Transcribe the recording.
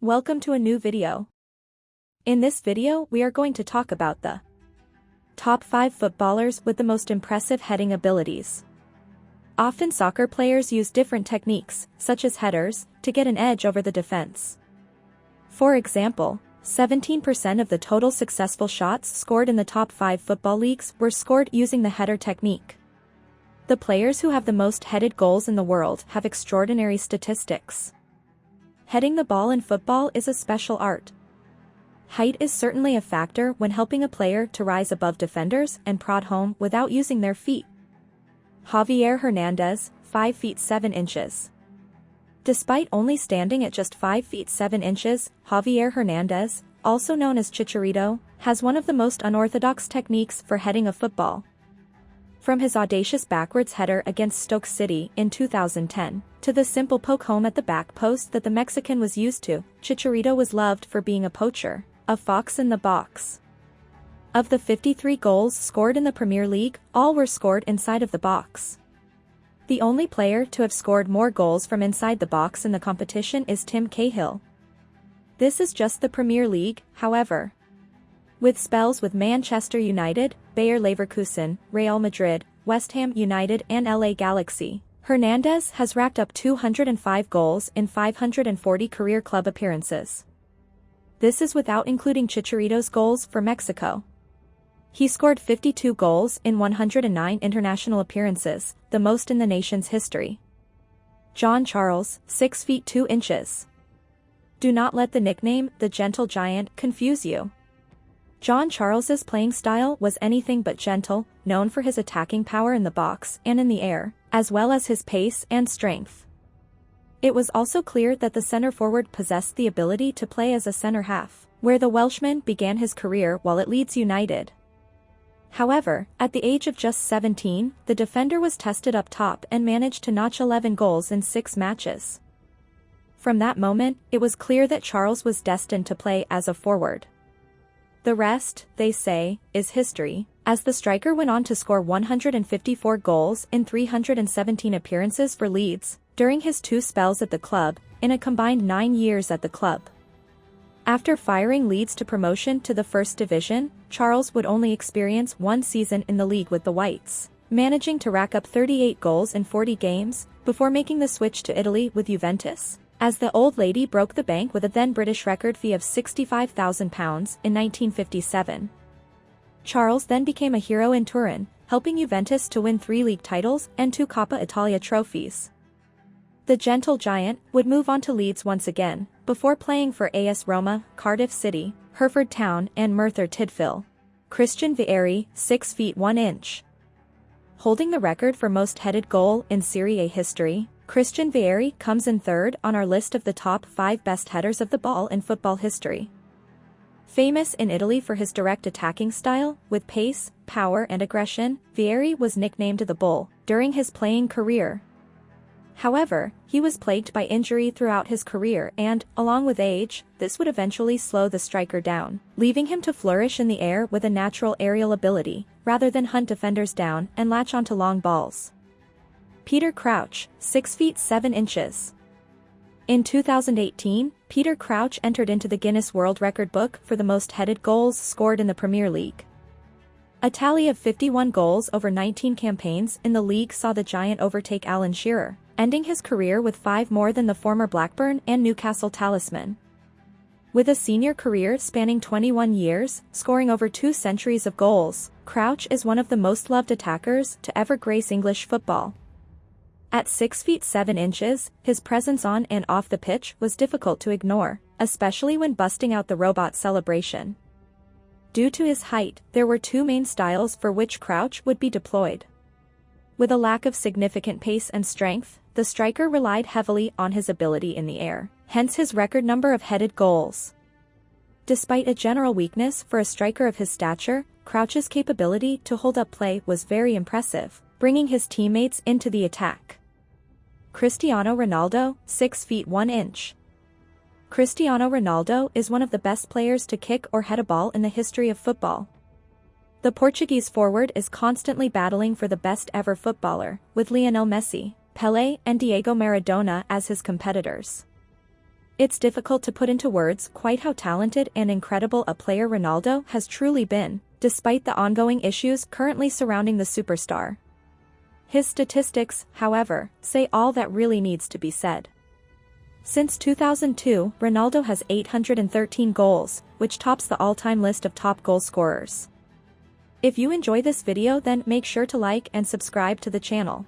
Welcome to a new video. In this video we are going to talk about the top 5 footballers with the most impressive heading abilities. Often soccer players use different techniques, such as headers, to get an edge over the defense. For example, 17% of the total successful shots scored in the top 5 football leagues were scored using the header technique. The players who have the most headed goals in the world have extraordinary statistics. Heading the ball in football is a special art. Height is certainly a factor when helping a player to rise above defenders and prod home without using their feet. Javier Hernandez, 5 feet 7 inches. Despite only standing at just 5 feet 7 inches, Javier Hernandez, also known as Chicharito, has one of the most unorthodox techniques for heading a football. From his audacious backwards header against Stoke City in 2010, to the simple poke home at the back post that the Mexican was used to, Chicharito was loved for being a poacher, a fox in the box. Of the 53 goals scored in the Premier League, all were scored inside of the box. The only player to have scored more goals from inside the box in the competition is Tim Cahill. This is just the Premier League, however. With spells with Manchester United, Bayer Leverkusen, Real Madrid, West Ham United and LA Galaxy, Hernandez has racked up 205 goals in 540 career club appearances. This is without including Chicharito's goals for Mexico. He scored 52 goals in 109 international appearances, the most in the nation's history. John Charles, 6 feet 2 inches. Do not let the nickname, the Gentle Giant, confuse you. John Charles's playing style was anything but gentle, known for his attacking power in the box and in the air, as well as his pace and strength. It was also clear that the centre-forward possessed the ability to play as a centre-half, where the Welshman began his career while at Leeds United. However, at the age of just 17, the defender was tested up top and managed to notch 11 goals in 6 matches. From that moment, it was clear that Charles was destined to play as a forward. The rest, they say, is history, as the striker went on to score 154 goals in 317 appearances for Leeds, during his 2 spells at the club, in a combined 9 years at the club. After firing Leeds to promotion to the First Division, Charles would only experience 1 season in the league with the Whites, managing to rack up 38 goals in 40 games, before making the switch to Italy with Juventus, as the old lady broke the bank with a then British record fee of £65,000 in 1957. Charles then became a hero in Turin, helping Juventus to win 3 league titles and 2 Coppa Italia trophies. The Gentle Giant would move on to Leeds once again, before playing for AS Roma, Cardiff City, Hereford Town and Merthyr Tydfil. Christian Vieri, 6 feet 1 inch. Holding the record for most headed goal in Serie A history, Christian Vieri comes in third on our list of the top 5 best headers of the ball in football history. Famous in Italy for his direct attacking style, with pace, power and aggression, Vieri was nicknamed the Bull during his playing career. However, he was plagued by injury throughout his career and, along with age, this would eventually slow the striker down, leaving him to flourish in the air with a natural aerial ability, rather than hunt defenders down and latch onto long balls. Peter Crouch, 6 feet 7 inches. In 2018, Peter Crouch entered into the Guinness World Record book for the most headed goals scored in the Premier League. A tally of 51 goals over 19 campaigns in the league saw the Giant overtake Alan Shearer, ending his career with 5 more than the former Blackburn and Newcastle talisman. With a senior career spanning 21 years, scoring over 2 centuries of goals, Crouch is one of the most loved attackers to ever grace English football. At 6 feet 7 inches, his presence on and off the pitch was difficult to ignore, especially when busting out the robot celebration. Due to his height, there were 2 main styles for which Crouch would be deployed. With a lack of significant pace and strength, the striker relied heavily on his ability in the air, hence his record number of headed goals. Despite a general weakness for a striker of his stature, Crouch's capability to hold up play was very impressive, bringing his teammates into the attack. Cristiano Ronaldo, 6 feet 1 inch. Cristiano Ronaldo is one of the best players to kick or head a ball in the history of football. The Portuguese forward is constantly battling for the best ever footballer, with Lionel Messi, Pelé and Diego Maradona as his competitors. It's difficult to put into words quite how talented and incredible a player Ronaldo has truly been, despite the ongoing issues currently surrounding the superstar. His statistics, however, say all that really needs to be said. Since 2002, Ronaldo has 813 goals, which tops the all-time list of top goal scorers. If you enjoy this video, then make sure to like and subscribe to the channel.